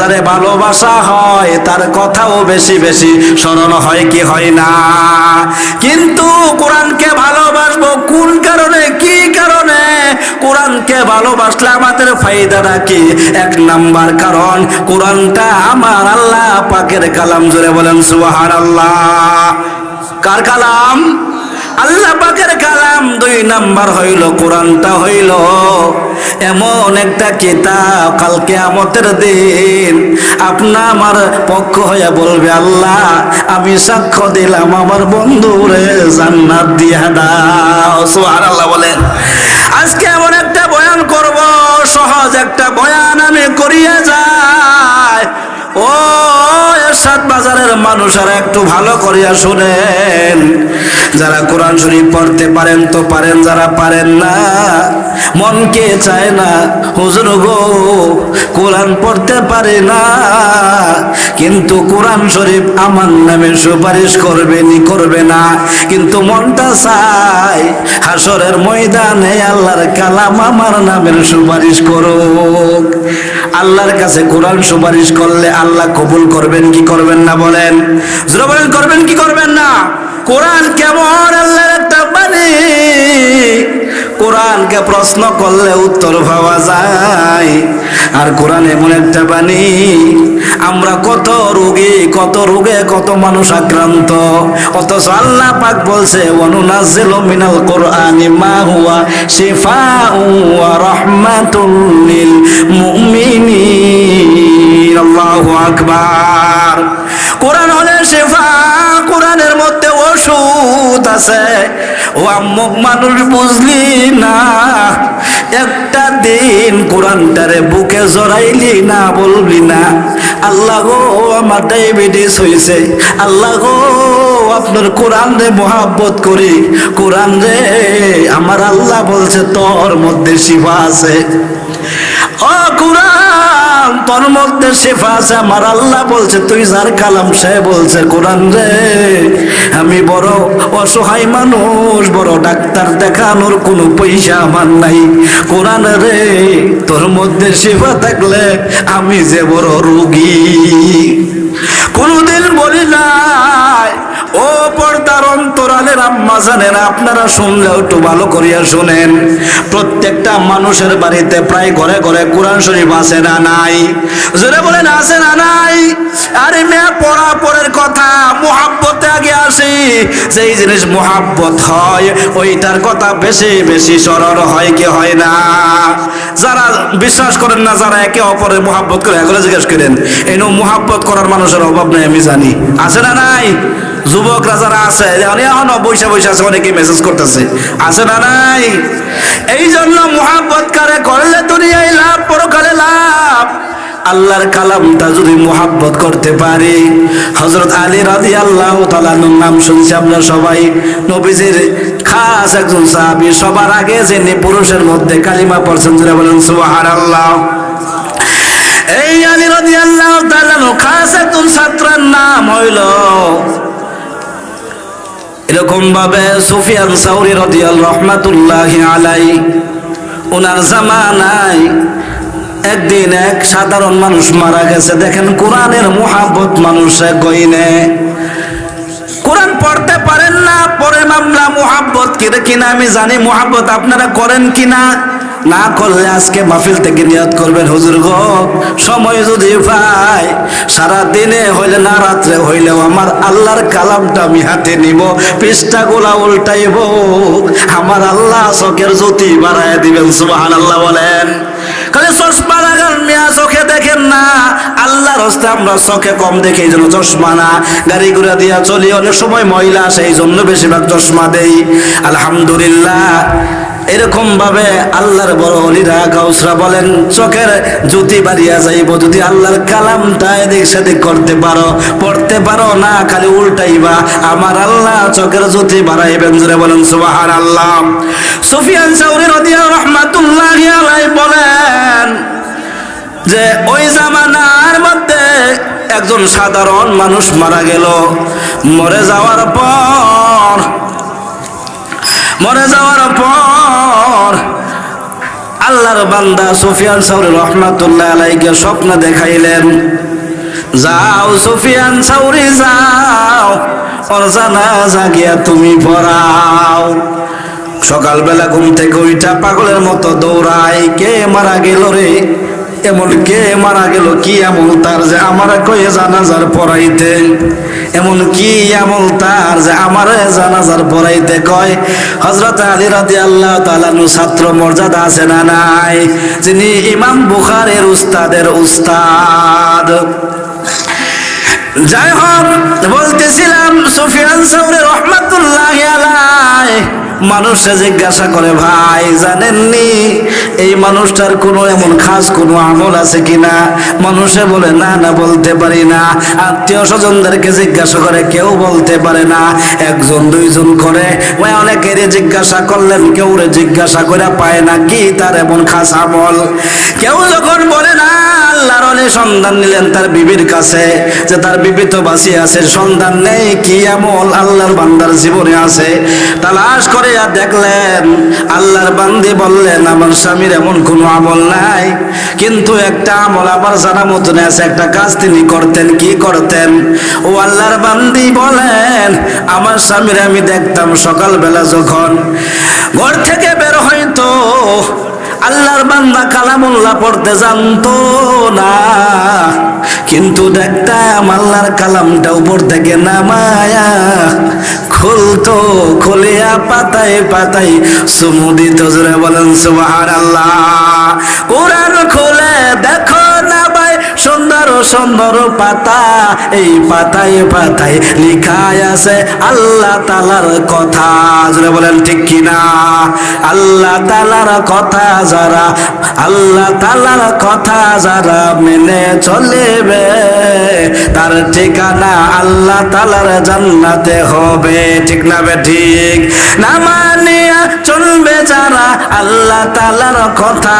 যারে ভালোবাসা হয় তার কথাও বেশি বেশি স্মরণ হয় কি হয় না? কিন্তু কোরআনকে ভালোবাসবো কোন কারণে, কি কারণে? কোরআনকে ভালোবাসলে আমাদের ফায়দাটা কি? এক নাম্বার কারণ, কোরআনটা আমার আল্লাহ পাকের কালাম। জোরে বলেন সুবহানাল্লাহ। কার কালাম? আল্লাহ পাকের কালাম। দুই নাম্বার হইল, কোরআনটা হইল এমন একটা কিতাব, কাল কিয়ামতের দিন আপনা আমার পক্ষ হয়ে বলবে, আল্লাহ আমি সাক্ষ্য দিলাম আমার বন্ধুরে জান্নাত দিয়া দাও। সুবহানাল্লাহ বলেন। আজকে এমন একটা বয়ান করব, সহজ একটা বয়ান আমি করিয়ে যাই। ও এরশাদ বাজারের মানুষেরা একটু ভালো করিয়া শুনেন। যারা কোরআন শরীফ পড়তে পারেন তো পারেন, যারা পারেন না মনকে চায় না হুজুর গো কোরআন পড়তে পারে না, কিন্তু কোরআন শরীফ আমার নামে সুপারিশ করবেনি করবে না, কিন্তু মনটা চায় হাসরের ময়দানে আল্লাহর কালাম আমার নামের সুপারিশ করুক। আল্লাহর কাছে কোরআন সুপারিশ করলে আল্লাহ কবুল করবেন কি করবেন না? বলেন জোরে বলেন, করবেন কি করবেন না? কোরআন কেমন আল্লাহর একটা বাণী, কোরআনকে প্রশ্ন করলে উত্তর পাওয়া যায়। আর কোরআন এমন একটা বাণী, আমরা কত রোগী, কত রোগে কত মানুষ আক্রান্ত, অথচ আল্লাহ পাক বলছে ওয়ানুনাজ্জিলু মিনাল কোরআনি মা হুয়া শিফাউ ওয়া রাহমাতুল লিল মুমিনিন। আল্লাহু আকবার। কোরআন হলো শিফা, কোরআনের মধ্যে ওষুধ আছে। ও আম্মক মানুষ বুঝলি না, একটা দিন কোরআনটারে বুকে জড়াইলি না, বলবি না আল্লাহ গো আমার ডায়াবেটিস হয়েছে, আল্লাহ গো আপনার কোরআন রে মোহাব্বত করি, কোরআন রে আমার আল্লাহ বলছে তোর মধ্যে শিফা আছে। ও কোরআন তোর মধ্যে শিফা আছে, আমার আল্লাহ বলছে তুই যার কালাম সে বলছে কোরআন রে আমি বড় অসহায় মানুষ, বড় ডাক্তার দেখানোর কোনো পয়সা আমার নাই, কোরআন রে তোর মধ্যে শিফা থাকলে আমি যে বড় রোগী। কোনদিন বলি নাই। ও পর্দার অন্তরালের আম্মা জানেন, আপনারা শুনলেও একটু ভালো করিয়া শুনেন, প্রত্যেকটা মানুষের বাড়িতে প্রায় ঘরে ঘরে কোরআন শরীফ আছে না নাই? জোরে বলেন আছে না নাই? আরে মেয়ে পড়া পরের কথা, মুহাব্বতে আগে আসি। যেই জিনিস মুহাব্বত হয় ওইটার কথা বেশি বেশি স্মরণ হয় কি হয় না? যারা বিশ্বাস করেন না, যারা একে অপরের মুহাব্বত করে এগুলো জিজ্ঞেস করেন, এই মুহাব্বত করার মানুষের অভাব নেই আমি জানি, আছে না নাই? যুবকরা যারা আছে এখনো বৈশা বৈশা আছে, অনেকে মেসেজ করতেছে, আছে না নাই? এই জন্য মুহাব্বত কারে করলে দুনিয়ায় লাভ, পরকালে লাভ। আল্লাহর কালামটা যদি মুহাব্বত করতে পারি, হযরত আলী রাদিয়াল্লাহু তাআলা নাম শুনছি আমরা সবাই, নবীজির খাস একজন সাহাবী, সবার আগে যিনি পুরুষের মধ্যে কালিমা পড়ছেন, যারা বলেন সুবহানাল্লাহ। এই আলী রাদিয়াল্লাহু তাআলা খাস একজন ছাত্রের নাম হইল এরকম ভাবে সুফিয়ান সাউরি রাদিয়াল্লাহু রাহমাতুল্লাহি আলাইহি। ওনার জামানায় একদিন এক সাধারণ মানুষ মারা গেছে। দেখেন কোরআনের মুহাব্বত মানুষে কইনে, কোরআন পড়তে পারেন না, পরে মামলা মুহাব্বত কিনা আমি জানি, মুহাব্বত আপনারা করেন কিনা? না করলে আজকে মাহফিল থেকে নিয়ত করবেন, হুজুর গো সময় যদি পাই সারা দিনে হইলে না রাত্রে হইলেও আমার আল্লাহর কালামটা আমি হাতে নিব, পৃষ্ঠাগুলা উল্টাইব, আমার আল্লাহ চোখের জ্যোতি বাড়ায় দিবেন। সুবহানাল্লাহ বলেন। খালি চশমা লাগান মিয়া, চোখে দেখেন না, আল্লাহর হস্তে আমরা চোখে কম দেখি এই জন্য চশমা না, গাড়ি ঘোড়া দিয়া চলি অনেক সময় ময়লা আসে এই জন্য বেশিরভাগ চশমা দেই। আলহামদুলিল্লাহ এরকম ভাবে আল্লাহর বড় ওলিরা গাউসরা বলেন চোখের জ্যোতি বাড়িয়া যাইব যদি আল্লাহর কালামটা এদিক সেদিক করতে পারো, পড়তে পারো না, খালি উল্টাইবা, আমার আল্লাহ চোখের জ্যোতি বাড়াইবেন। জোরে বলেন সুবহানাল্লাহ। সুফিয়ান সাউরি রাদিয়াল্লাহু রাহমাতুল্লাহি আলাইহি বলেন যে ওই জামানার মধ্যে একজন সাধারণ মানুষ মারা গেল। মরে যাওয়ার পর আল্লাহর বান্দা সুফিয়ান সাউরি রহমাতুল্লাহ আলাইহিকে স্বপ্ন দেখাইলেন, যাও সুফিয়ান সাউরি যাও, ওর জানাজা গিয়া তুমি পড়াও। সকালবেলা ঘুম থেকে ওইটা পাগলের মতো দৌড়ায়, কে মারা গেল রে, এমন কে মারা গেল, কি আমল তার যে আমার কয়ে জানাজার পড়াইতে, এমন কি আমল তার যে আমার জানাজার পড়াইতে কয়। হযরত আলী রাদিয়াল্লাহু তাআলা ছাত্র মর্যাদা আছে না নাই, যিনি ইমাম বুখারীর উস্তাদের উস্তাদ। যাই হোক, বলতেছিলাম সুফিয়ান সাউরি রহমাতুল্লাহি আলাইহি মানুষে জিজ্ঞাসা করে, ভাই জানেননি এই মানুষটার কোনো এমন খাস কোনো আমল আছে কিনা? মানুষে বলে না, না বলতে পারি না। আত্মীয় স্বজনদেরকে জিজ্ঞাসা করে, কেউ বলতে পারে না। একজন দুইজন করে, ওই অনেকেরই জিজ্ঞাসা করলেন, কেউ রে জিজ্ঞাসা করে পায় না কি তার এমন খাস আমল। কেউ যখন বলে না, আল্লাহর ওলি সন্ধান নিলেন তার বিবির কাছে, যে তার বিবি তো বাঁচিয়ে আছে, সন্ধান নেই কি আমল আল্লাহর বান্দার জীবনে আছে। তালাশ করে আর দেখলেন, আল্লাহর বান্দি বললেন, আমার স্বামীর এমন কোনো আমল নাই, কিন্তু একটা আমল আমার জানা মতন আছে, একটা কাজ তিনি করতেন। কি করতেন? ও আল্লাহর বান্দি বলেন, আমার স্বামীর আমি দেখতাম সকালবেলা যখন ঘর থেকে বের হইতো, আল্লাহর বান্দা কালামুল্লাহ পড়তে জানতো না, কিন্তু দেখতাম আল্লাহর কালামটা উপর থেকে নামায়া খুলতো, খুলিয়া পাতায় পাতায় চুমু দিত। জোরে বলেন সুবহানাল্লাহ। কোরআন খুলে দেখো না ভাই, সুন্দর সুন্দর পাতা, এই পাতায় পাতায় লিখায় আছে আল্লাহ তাআলার কথা। জোরে বলেন ঠিক কিনা? আল্লাহ তাআলার কথা যারা, আল্লাহ তাআলার কথা যারা মেনে চলবে, তার ঠিকানা আল্লাহ তাআলার জান্নাতে হবে। ঠিক না বে ঠিক? না মানিয়া চলবে যারা আল্লাহ তাআলার কথা,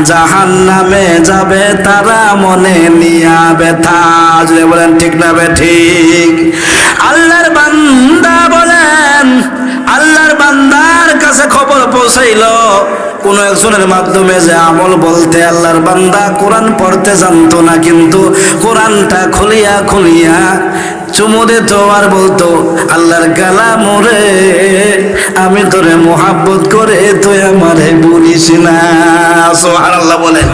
জাহান্নামে যাবে তারা মনে নিয়া ব্যথা। যদি বলেন ঠিক না বে ঠিক? আল্লাহর বান্দা বলেন, আল্লাহর বান্দার কাছে খবর পৌঁছাইল কোন একজনের মাধ্যমে যে আমল বলতে আল্লাহর বান্দা কোরআন পড়তে জানতো না, কিন্তু কোরআনটা খুলিয়া খুলিয়া চুমু দিত আর বলতো, আল্লাহর কালাম রে, আমি তোরে মোহাব্বত করে তুই আমারে বলিস না। সুবহানাল্লাহ বলেন।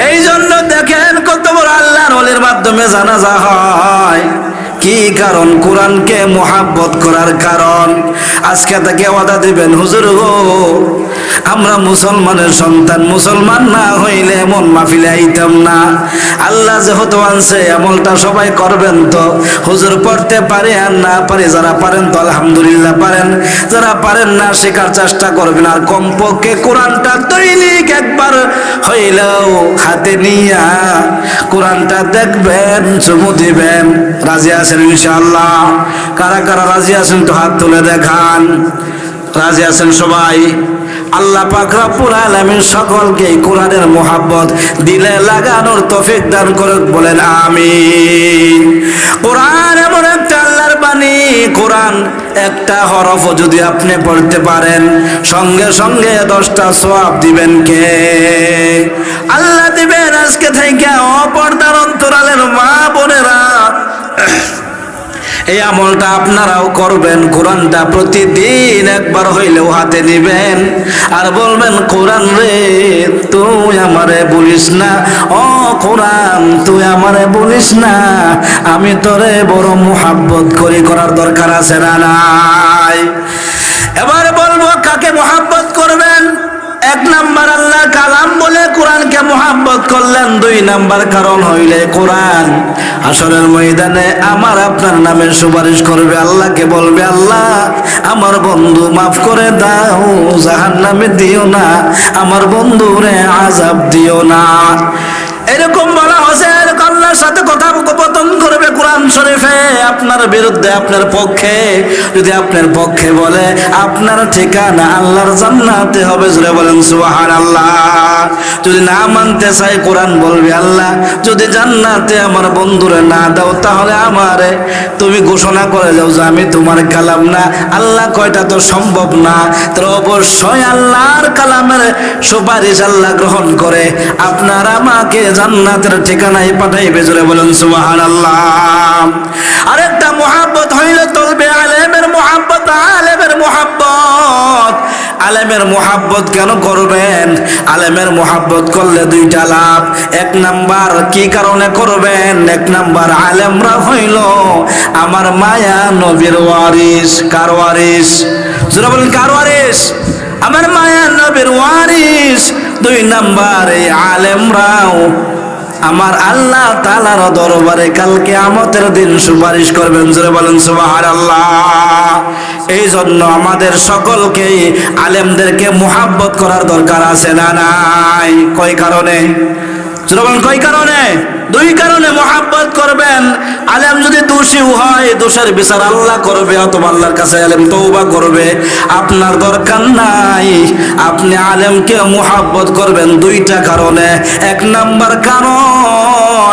এই জন্য দেখেন কত বড় আল্লাহর ওলির মাধ্যমে জানাজা হয়। কি কারণ? কোরআনকে মোহাব্বত করার কারণ। আজকে তাকে ওয়াদা দিবেন, হুজুর গো আমরা মুসলমানের সন্তান, মুসলমান না হইলে এমন মাহফিলে আইতাম না। আল্লাহ যেহেতু আনছে আমলটা সবাই করবেন তো। হুজুর পড়তে পারে আর না পারে, যারা পারেন তো আলহামদুলিল্লাহ পারেন, যারা পারেন না শেখার চেষ্টা করবেন। আর কমপক্ষে কোরআনটা দৈনিক একবার হইলেও হাতে নিয়া কোরআনটা দেখবেন, চুমু দিবেন। রাজি আছেন ইনশাআল্লাহ? কারা কারা রাজি আছেন তো হাত তুলে দেখান। রাজি আছেন সবাই? আল্লাহ পাক রব্বুল আলামিন সকলকে কোরআনের মোহাব্বত দিলে লাগানোর তৌফিক দান করুক, বলেন আমিন। কোরআন এমন একটা আল্লাহর বাণী, কোরআন একটা হরফও যদি আপনি পড়তে পারেন সঙ্গে সঙ্গে 10টা সওয়াব দিবেন কে? আল্লাহ দিবেন। আজকে থেকে অপর্দার অন্তরালের মা বোনেরা, এই আমলটা আপনারাও করবেন। কোরআনটা প্রতিদিন একবার হইলেও হাতে নিবেন আর বলবেন, কোরআন রে তুই আমারে বলিস না, ও কোরআন তুই আমারে বলিস না, আমি তোরে বড় মুহাব্বত করি। করার দরকার আছে না নাই? এবার বলবো কাকে মুহাব্বত করবেন। 1 নাম্বার আল্লাহর কালাম বলে কোরআনকে মুহাব্বত করলেন। 2 নাম্বার কারণ হইলে কোরআন হাসরের ময়দানে আমার আপনার নামে সুপারিশ করবে। আল্লাহকে বলবে, আল্লাহ আমার বন্ধু মাফ করে দাও, জাহান্নামে দিও না, আমার বন্ধুরে আযাব দিও না। এরকম বলা হয়েছে, এরকম আল্লাহর সাথে কথোপকথন করবে কোরআন। কোরআন শরীফে আপনার বিরুদ্ধে আপনার পক্ষে, যদি আপনার পক্ষে বলে আপনার ঠিকানা আল্লাহর জান্নাতে হবে, জোরে বলেন সুবহানাল্লাহ। যদি না মানতে চাই কোরআন বলবে আল্লাহ যদি জান্নাতে আমার বন্ধুরে না দাও তাহলে আমারে তুমি ঘোষণা করে যাও যে আমি তোমার কালাম না। আল্লাহ কয়টা তো সম্ভব না, তো অবশ্যই আল্লাহর কালামের সুপারিশ আল্লাহ গ্রহণ করে আপনার আমাকে জান্নাতের ঠিকানায় পাঠাইবে, জোরে বলেন সুবহানাল্লাহ। আরেকটা মুহাব্বত হইলে তলবে আলেমের মুহাব্বত, আলেমের মুহাব্বত। আলেমের মুহাব্বত কেন করবেন? আলেমের মুহাব্বত করলে দুইটা লাভ। এক নাম্বার কি কারণে করবেন? এক নাম্বার আলেমরা হইল আমার মায়া নবীর ওয়ারিস। কার ওয়ারিস? যারা বলেন কার ওয়ারিস? আমার মায়া নবীর ওয়ারিস। দুই নাম্বার এই আলেমরাও আমার আল্লাহ তাআলার দরবারে কাল কিয়ামতের দিন সুপারিশ করবেন, জোরে বলেন সুবহানাল্লাহ। এই জন্য আমাদের সকলকেই আলেমদেরকে মুহাব্বত করার দরকার আছে না নাই? কয় কারণে? জোরে বলেন কয় কারণে? দুই কারণে মুহাব্বত করবেন। আলেম যদি দোষীও হয় দোষের বিচার আল্লাহ করবে, অথবা আল্লাহর কাছে আলেম তওবা করবে। আপনার দরকার নাই, আপনি আলেমকে মুহাব্বত করবেন দুইটা কারণে। এক নাম্বার কারণ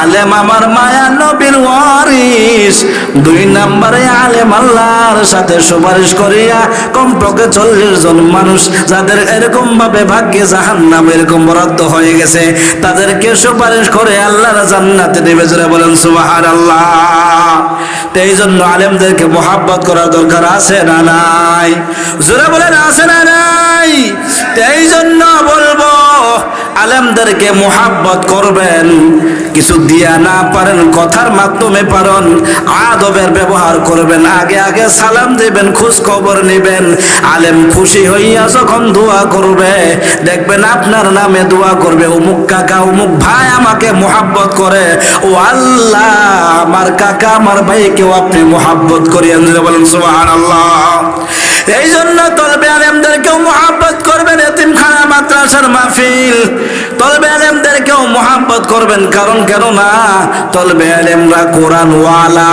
আলেম আমার মায়া নবীর ওয়ারিস। দুই নাম্বারে আলেম আল্লাহর সাথে সুপারিশ করিয়া কমপক্ষে 40 জন মানুষ যাদের এরকম ভাবে ভাগ্যে জাহান্নাম এরকম বরাদ্দ হয়ে গেছে তাদেরকে সুপারিশ করে আল্লাহর জান্নাতে নেবে, জোরে বলেন সুবহানাল্লাহ। এই জন্য আলেমদেরকে মুহাব্বত করার দরকার আছে না নাই? জোরে বলেন আছে না নাই? এই জন্য বলবো আলেমদেরকে মুহাব্বত করবেন। কিছু দিয়া না পারেন কথার মাধ্যমে পারেন, আদবের ব্যবহার করবেন, আগে আগে সালাম দিবেন, খোঁজ খবর নেবেন। আলেম খুশি হইয়া যখন দোয়া করবে দেখবেন আপনার নামে দোয়া করবে, অমুক কাকা অমুক ভাই আমাকে মুহাব্বত করে, ও আল্লাহ আমার কাকা আমার ভাইকেও আপনি মুহাব্বত করিয়েন, বলেন সুবহানাল্লাহ। এই জন্য তলবে আলেমদেরকেও মুহাব্বত করবেন। এতিমখানা মাদ্রাসার মাহফিল তলবে আলেমদেরকেও মুহাব্বত করবেন। কারণ কেন না তলবে আলেমরা কোরআন ওয়ালা।